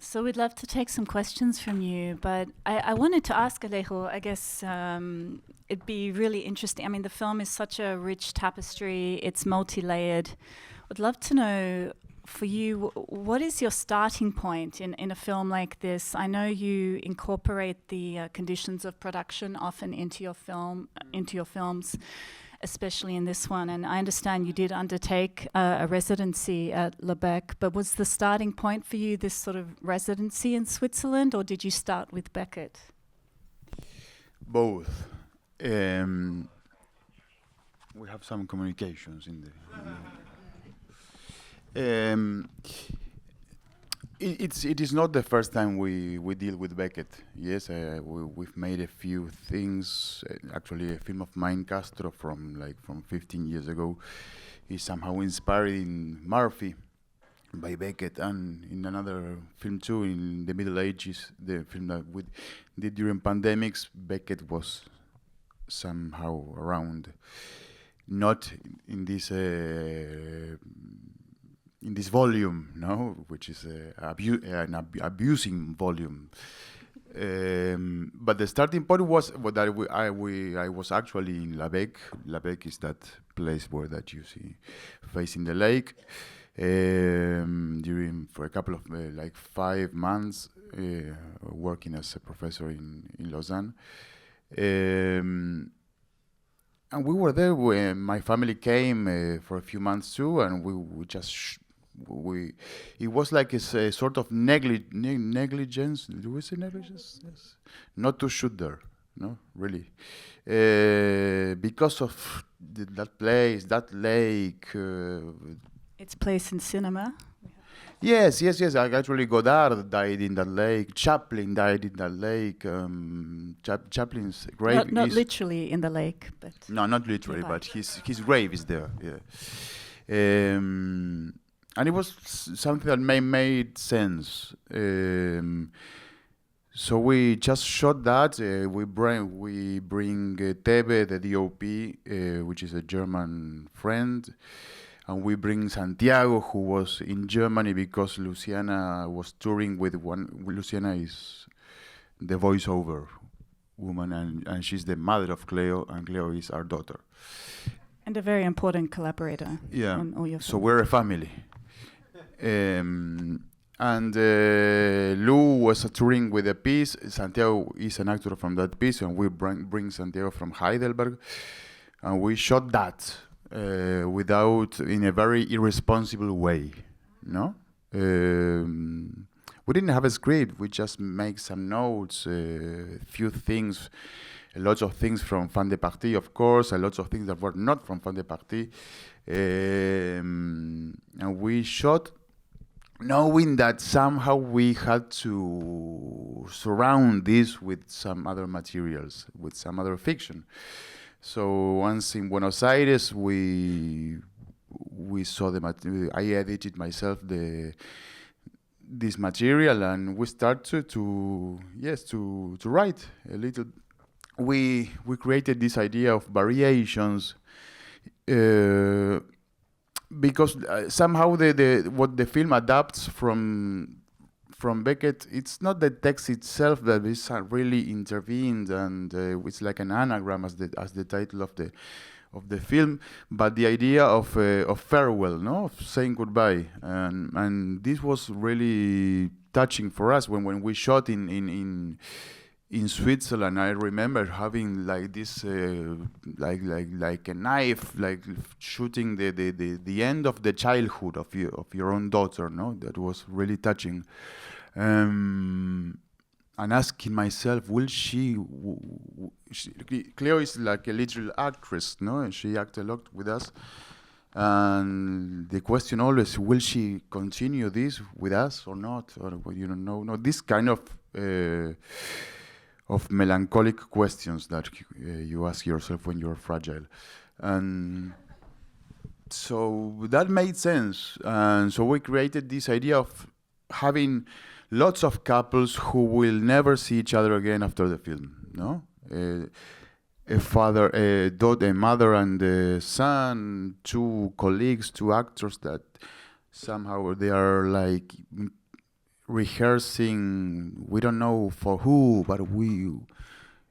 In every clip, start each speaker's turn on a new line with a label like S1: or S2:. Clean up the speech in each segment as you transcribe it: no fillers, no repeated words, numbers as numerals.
S1: So we'd love to take some questions from you, but I wanted to ask Alejo, I guess it'd be really interesting. I mean, the film is such a rich tapestry, it's multi-layered. I'd love to know, for you, what is your starting point in a film like this? I know you incorporate the conditions of production often into your films, especially in this one. And I understand you did undertake a residency at Lauquen, but was the starting point for you this sort of residency in Switzerland, or did you start with Beckett?
S2: Both. We have some communications in the. It is not the first time we deal with Beckett. Yes, we've made a few things. Actually, a film of mine, Castro, from 15 years ago, is somehow inspired in Murphy by Beckett, and in another film too, in the Middle Ages, the film that we did during pandemics, Beckett was somehow around, not in this. In this volume, no, which is an abusing volume, but the starting point was that I was actually in Lauquen. Lauquen is that place where that you see facing the lake. For a couple of 5 months, working as a professor in Lausanne. And we were there when my family came for a few months too, and we just it was like a sort of negligence. Do we say negligence? Yes. Not to shoot there, no, really, because of that place, that lake.
S1: Its place in cinema.
S2: Yes. Actually, Godard died in that lake. Chaplin died in that lake. Chaplin's grave
S1: not
S2: is
S1: literally in the lake, but
S2: no, not literally, but his grave is there. Yeah, and it was something that made sense. So we just shot that. We bring Tebe, the DOP, which is a German friend. And we bring Santiago, who was in Germany because Luciana was touring with one. Luciana is the voiceover woman, and she's the mother of Cleo, and Cleo is our daughter.
S1: And a very important collaborator.
S2: Yeah.
S1: On all your
S2: so
S1: films.
S2: we're a family. And Lou was touring with a piece. Santiago is an actor from that piece, and we bring Santiago from Heidelberg, and we shot that. In a very irresponsible way, no? We didn't have a script. We just make some notes, few things, a lot of things from Fin de Fartie, of course, a lot of things that were not from Fin de Fartie, and we shot, knowing that somehow we had to surround this with some other materials, with some other fiction. So once in Buenos Aires, we saw the material. I edited myself this material, and we started to write a little. We created this idea of variations because somehow what the film adapts from Beckett, it's not the text itself that is really intervened, and it's like an anagram as the title of the film, but the idea of farewell, no, of saying goodbye, and this was really touching for us when we shot in Switzerland. I remember having like this like a knife, like shooting the end of the childhood of your own daughter, no, that was really touching. And asking myself, will she Cleo is like a literal actress, no, and she acted a lot with us, and the question always, will she continue this with us or not, or you don't know, no, this kind of melancholic questions that you ask yourself when you're fragile. And so that made sense, and so we created this idea of having lots of couples who will never see each other again after the film, no? A father, a daughter, a mother and a son, two colleagues, two actors that somehow they are like rehearsing. We don't know for who, but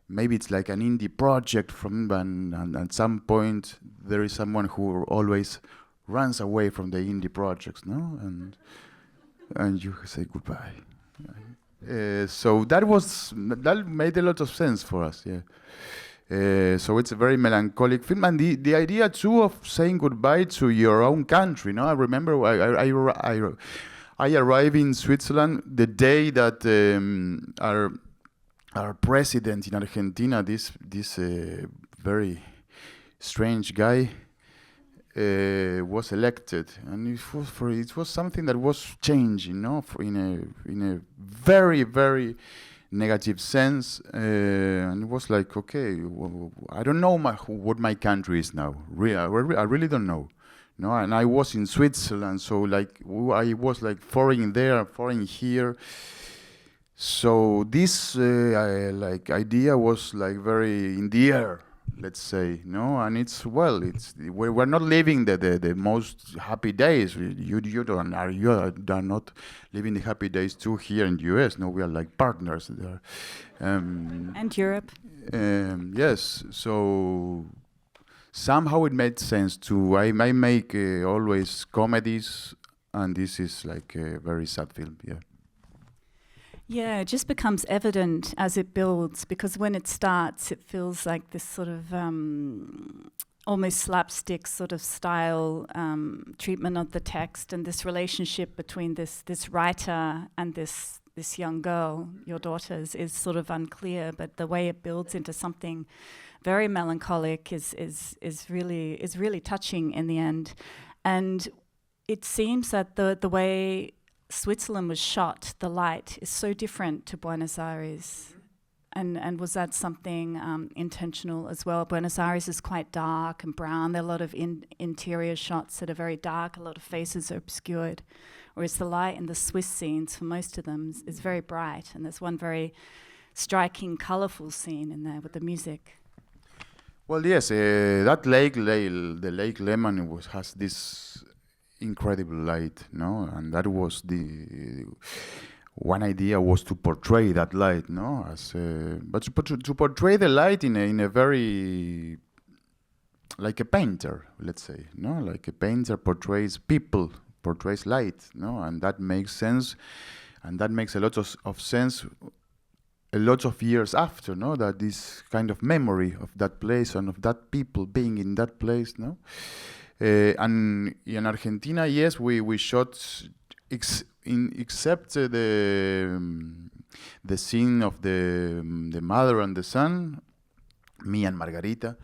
S2: maybe it's like an indie project and at some point there is someone who always runs away from the indie projects, no? And you say goodbye. So that made a lot of sense for us, yeah. So it's a very melancholic film, and the idea too of saying goodbye to your own country. No, I remember I arrived in Switzerland the day that our president in Argentina, this very strange guy, was elected, and it was something that was changing, no, in a very, very negative sense, and it was like, okay, I don't know what my country is now. I really don't know. No, and I was in Switzerland, so like I was like foreign there, foreign here. So this like idea was like very in the air, let's say, no, and we're not living the most happy days. You are not living the happy days too here in the US. No, we are like partners there.
S1: And Europe.
S2: Yes, so somehow it made sense to. I make always comedies, and this is like a very sad film. Yeah.
S1: Yeah, it just becomes evident as it builds, because when it starts, it feels like this sort of almost slapstick sort of style treatment of the text, and this relationship between this writer and this young girl, your daughters, is sort of unclear. But the way it builds into something very melancholic is really touching in the end. And it seems that the way Switzerland was shot, the light is so different to Buenos Aires. And was that something intentional as well? Buenos Aires is quite dark and brown. There are a lot of interior shots that are very dark. A lot of faces are obscured. Whereas the light in the Swiss scenes, for most of them, is very bright. And there's one very striking, colorful scene in there with the music.
S2: Well, yes, that the Lake Leman has this incredible light, no, and that was the one idea, was to portray that light, no, as but to portray the light in a very, like a painter, let's say, no, like a painter portrays people, portrays light, no, and that makes sense, and that makes a lot of sense a lot of years after, no, that this kind of memory of that place and of that people being in that place, no. And in Argentina, yes, we shot except the scene of the mother and the son, me and Margarita.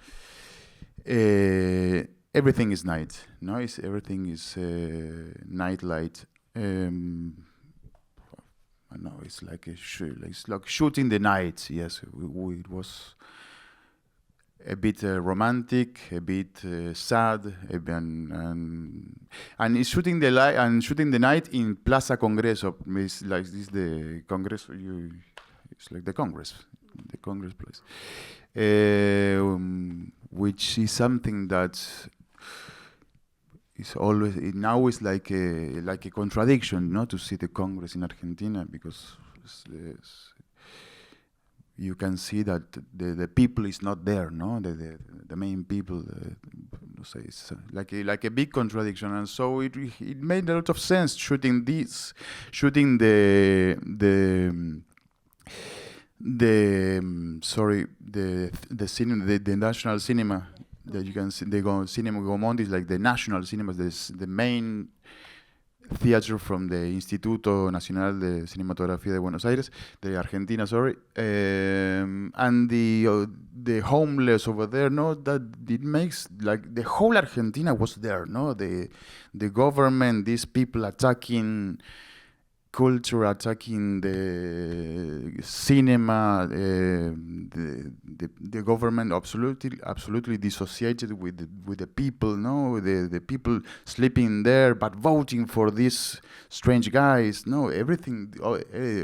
S2: Everything is night. No, everything is night light. I know it's like it's like shooting the night. Yes, it was a bit romantic, a bit sad, and it's shooting the night in Plaza Congreso. It's like this the Congress. It's like the Congress place, which is something that is always now is like a contradiction, not to see the Congress in Argentina, because you can see that the people is not there, no, the main people. Say it's like a big contradiction, and so it made a lot of sense shooting the national cinema that you can see. Cinema Gaumont is like the national cinema, the main theater from the Instituto Nacional de Cinematografía de Buenos Aires, de Argentina, sorry, and the homeless over there, no, that it makes like the whole Argentina was there, no, the government, these people attacking culture, attacking the cinema, the government absolutely dissociated with the people, no, the people sleeping there but voting for these strange guys, no, everything,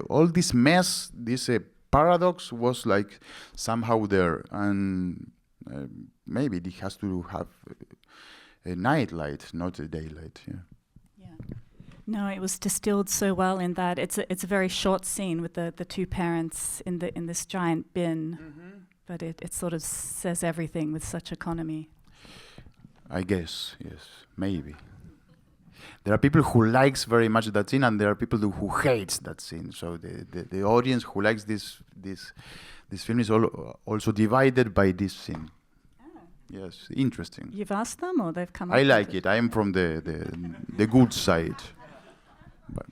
S2: all this mess, this paradox was like somehow there, and maybe it has to have a night light, not a daylight. Yeah.
S1: No, it was distilled so well in that it's a very short scene with the two parents in this giant bin, but it sort of says everything with such economy.
S2: I guess, yes, maybe. There are people who likes very much that scene, and there are people who hates that scene. So the audience who likes this film is also divided by this scene. Yes, interesting.
S1: You've asked them, or they've come up
S2: I
S1: with
S2: like it. I am from the good side. But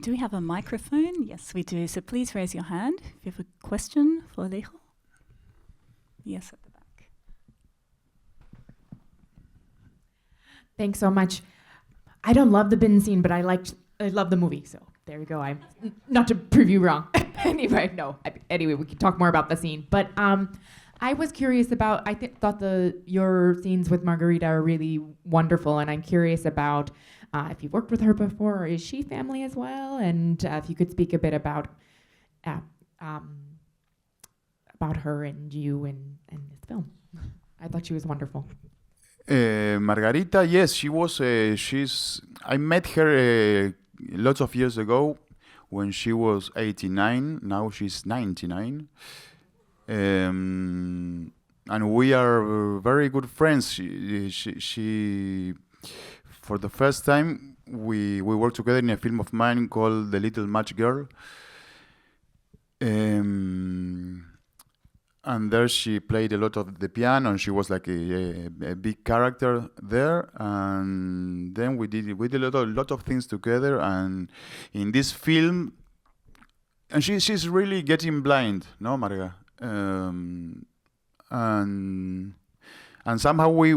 S1: do we have a microphone? Yes, we do. So please raise your hand if you have a question for Alejo. Yes, at the back.
S3: Thanks so much. I don't love the bin scene, but I love the movie. So there we go. I'm not to prove you wrong. Anyway, we can talk more about the scene. But I was curious about. Thought your scenes with Margarita are really wonderful, and I'm curious about if you've worked with her before, or is she family as well? And if you could speak a bit about her and you and this film. I thought she was wonderful.
S2: Margarita, yes, she was. I met her lots of years ago when she was 89. Now she's 99, and we are very good friends. She for the first time we worked together in a film of mine called The Little Match Girl. And there she played a lot of the piano, and she was like a big character there. And then we did a lot of things together. And in this film, and she's really getting blind, no, Marga? And somehow we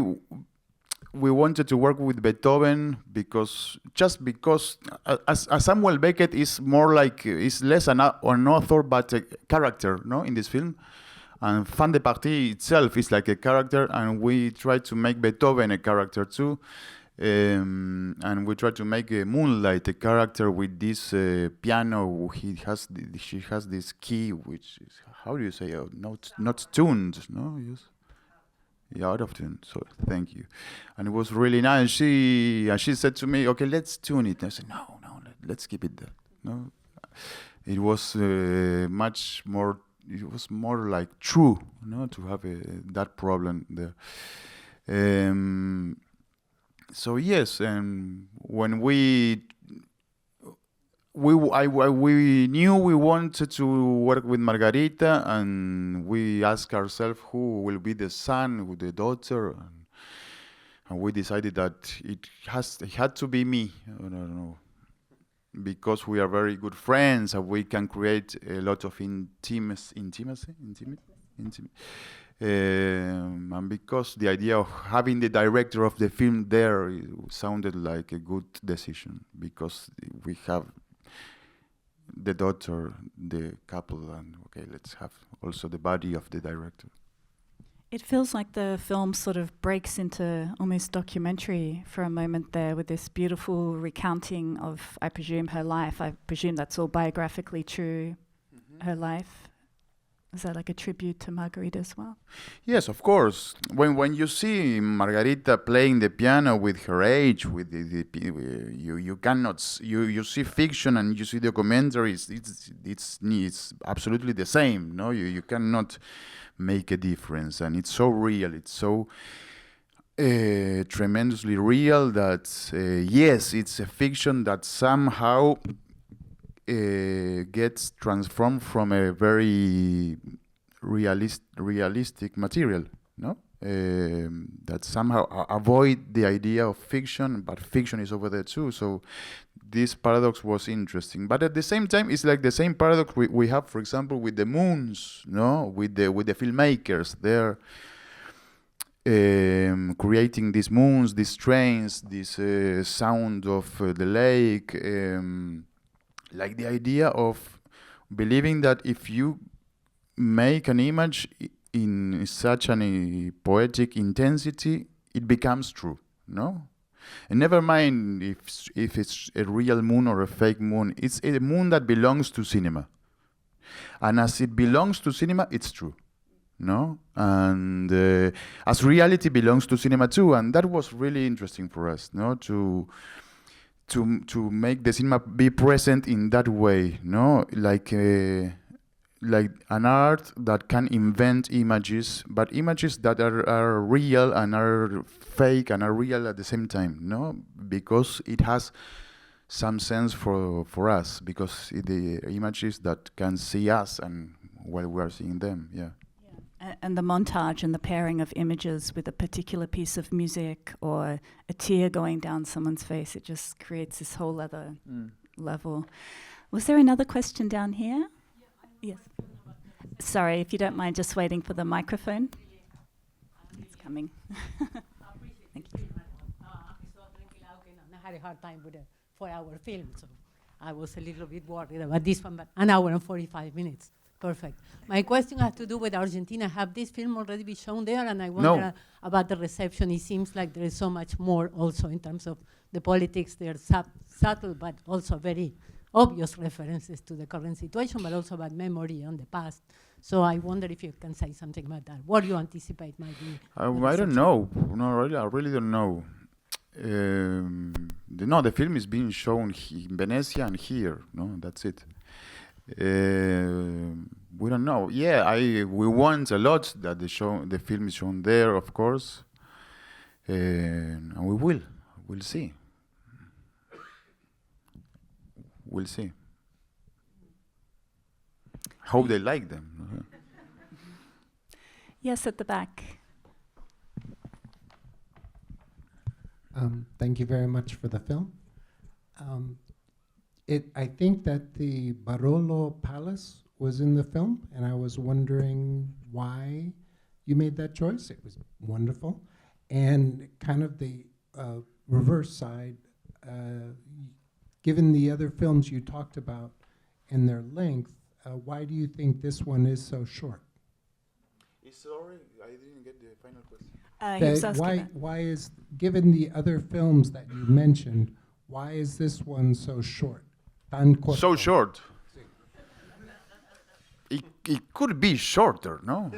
S2: wanted to work with Beethoven because as Samuel Beckett is more like is less an author but a character, no, in this film. And Pin de Fartie itself is like a character, and we try to make Beethoven a character too. And we try to make Moonlight a character with this piano. She has this key, which is, how do you say, not tuned, no? Yes. Yeah, out of tune. So thank you. And it was really nice. She said to me, "Okay, let's tune it." And I said, "No, let's keep it there." No, it was much more. It was more like true, to have that problem there. So yes, and when we knew we wanted to work with Margarita, and we asked ourselves who will be the son, who the daughter, and we decided that it had to be me. I don't know. Because we are very good friends, and we can create a lot of intimacy, and because the idea of having the director of the film there sounded like a good decision, because we have the daughter, the couple, and okay, let's have also the body of the director.
S1: It feels like the film sort of breaks into almost documentary for a moment there with this beautiful recounting of, I presume, her life. I presume that's all biographically true, her life. Is that like a tribute to Margarita as well?
S2: Yes, of course. When you see Margarita playing the piano with her age, with you see fiction and you see documentaries. It's absolutely the same. No, you cannot make a difference, and it's so real. It's so tremendously real that yes, it's a fiction that somehow gets transformed from a very realistic material, no? That somehow avoid the idea of fiction, but fiction is over there too. So this paradox was interesting, but at the same time, it's like the same paradox we have, for example, with the moons, no? With the filmmakers, they're creating these moons, these trains, this sound of the lake. Like the idea of believing that if you make an image in such a poetic intensity, it becomes true, no? And never mind if it's a real moon or a fake moon, it's a moon that belongs to cinema. And as it belongs to cinema, it's true, no? And as reality belongs to cinema too, and that was really interesting for us, no? To to make the cinema be present in that way, no, like an art that can invent images, but images that are real and are fake and are real at the same time, no, because it has some sense for us, because the images that can see us and while we are seeing them, yeah.
S1: And the montage and the pairing of images with a particular piece of music or a tear going down someone's face, it just creates this whole other level. Was there another question down here? Yes. Sorry, if you don't mind just waiting for the microphone. It's coming. Thank you.
S4: I had a hard time with a 4-hour film, so I was a little bit worried about this one, but an hour and 45 minutes. Perfect. My question has to do with Argentina. Have this film already been shown there? And I wonder about the reception. It seems like there is so much more also in terms of the politics. They're subtle, but also very obvious references to the current situation, but also about memory on the past. So I wonder if you can say something about that. What do you anticipate might be?
S2: I don't know. No, really, I really don't know. The film is being shown in Venezia and here. No, that's it. We don't know. Yeah, we want a lot that the film is shown there, of course, and we'll see. We'll see. Hope they like them.
S1: Yes, at the back.
S5: Thank you very much for the film. I think that the Barolo Palace was in the film, and I was wondering why you made that choice. It was wonderful. And kind of the reverse side, given the other films you talked about and their length, why do you think this one is so short?
S2: Sorry, I didn't get the final question.
S1: He was asking
S5: Why is, given the other films that you mentioned, why is this one so short? Tan corto?
S2: So short. It could be shorter, no?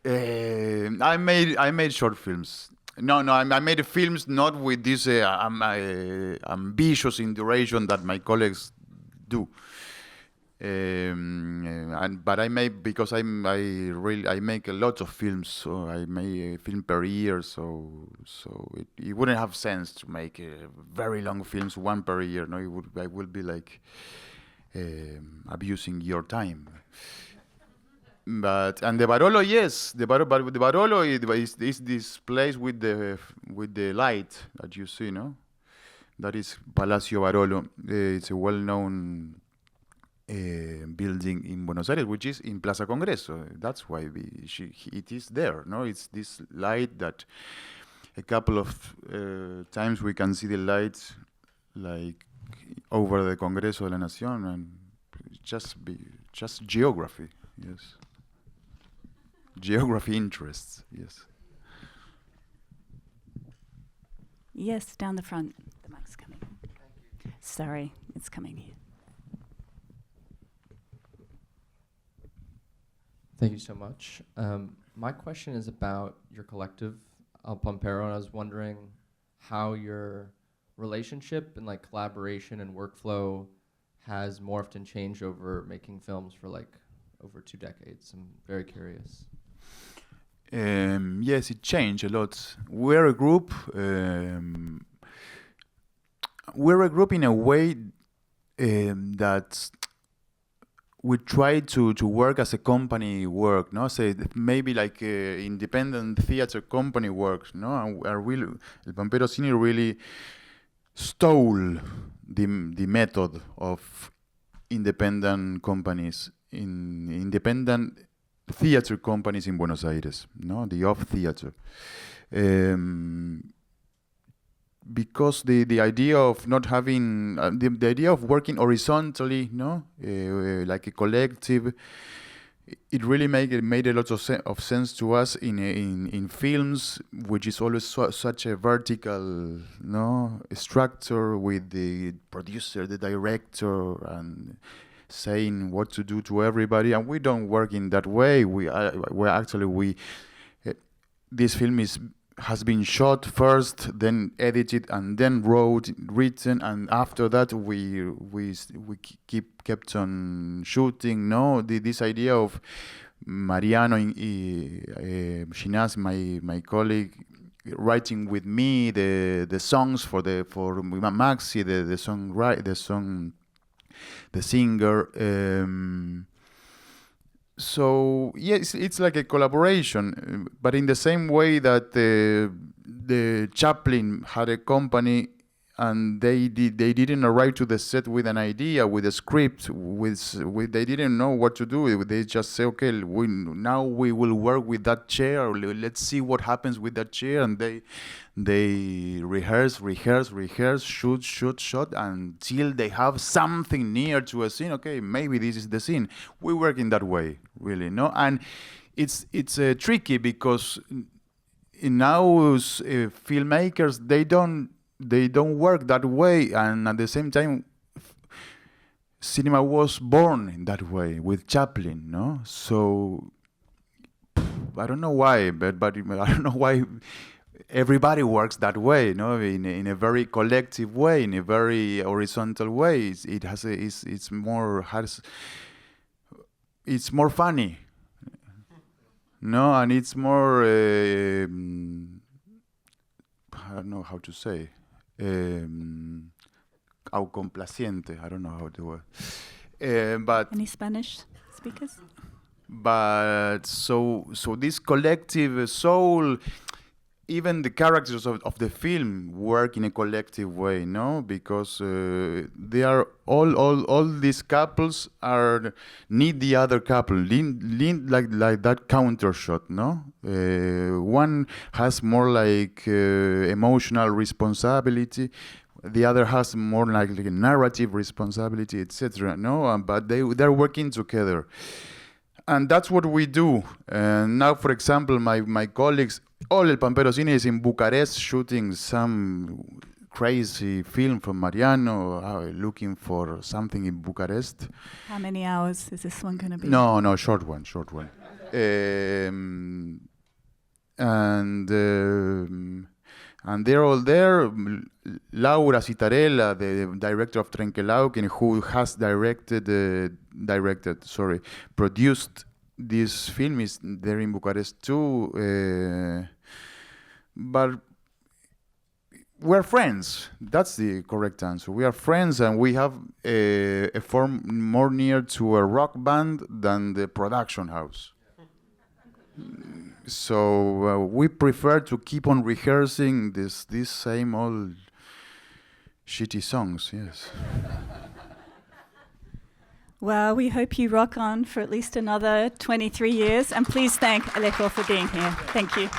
S2: I made short films. I made films not with this ambitious in duration that my colleagues do. But I make, because I make a lot of films, so I make a film per year, so it wouldn't have sense to make very long films, one per year. No, I would be like abusing your time. And the Barolo, yes, the Barolo is this place with the light that you see, no? That is Palacio Barolo. It's a well-known building in Buenos Aires, which is in Plaza Congreso. That's why it is there. No, it's this light that a couple of times we can see the lights like over the Congreso de la Nación, and just geography. Yes, geography interests. Yes.
S1: Yes, down the front. The mic's coming. Sorry, it's coming here.
S6: Thank you so much. My question is about your collective, Pampero, and I was wondering how your relationship and like collaboration and workflow has morphed and changed over making films for like over 2 decades. I'm very curious.
S2: Yes, it changed a lot. We're a group. We're a group in a way that we try to work as a company work, no? Say maybe like independent theater company works, no? And El Pampero Cine really stole the method of independent companies, in independent theater companies in Buenos Aires, no? The off theater. Because the idea of not having the idea of working horizontally, no, like a collective, it really made a lot of sense to us in films, which is always such a vertical, no, structure with the producer, the director, and saying what to do to everybody. And we don't work in that way. This film is has been shot first, then edited, and then written, and after that we kept on shooting. No, this idea of Mariano Shinaz, my colleague, writing with me the songs for Maxi, the singer. So yes, it's like a collaboration, but in the same way that the Chaplin had a company, and they didn't arrive to the set with an idea, with a script, they didn't know what to do. They just say, okay, now we will work with that chair. Let's see what happens with that chair, and they rehearse, shoot until they have something near to a scene. Okay, maybe this is the scene. We work in that way, really, no? And it's tricky because now filmmakers, they don't work that way, and at the same time, cinema was born in that way with Chaplin, no? So I don't know why, but I don't know why everybody works that way, no? In a very collective way, in a very horizontal way. It's more funny, no? And it's more I don't know how to say. Autocomplaciente. I don't know how to word. But
S1: any Spanish speakers?
S2: But so this collective soul, even the characters of the film work in a collective way, no? Because they are all these couples need the other couple, like that counter shot, no? One has more like emotional responsibility, the other has more like a narrative responsibility, etc. No, but they're working together, and that's what we do. Now, for example, my colleagues, all el Pampero Cine is in Bucharest shooting some crazy film from Mariano, looking for something in Bucharest.
S1: How many hours is this one going to be?
S2: No, short one. And they're all there. Laura Citarella, the director of Trenque Lauquen, who has produced this film, is there in Bucharest too. But we're friends. That's the correct answer. We are friends, and we have a form more near to a rock band than the production house. So we prefer to keep on rehearsing these same old shitty songs, yes.
S1: Well, we hope you rock on for at least another 23 years, and please thank Alejo for being here. Thank you.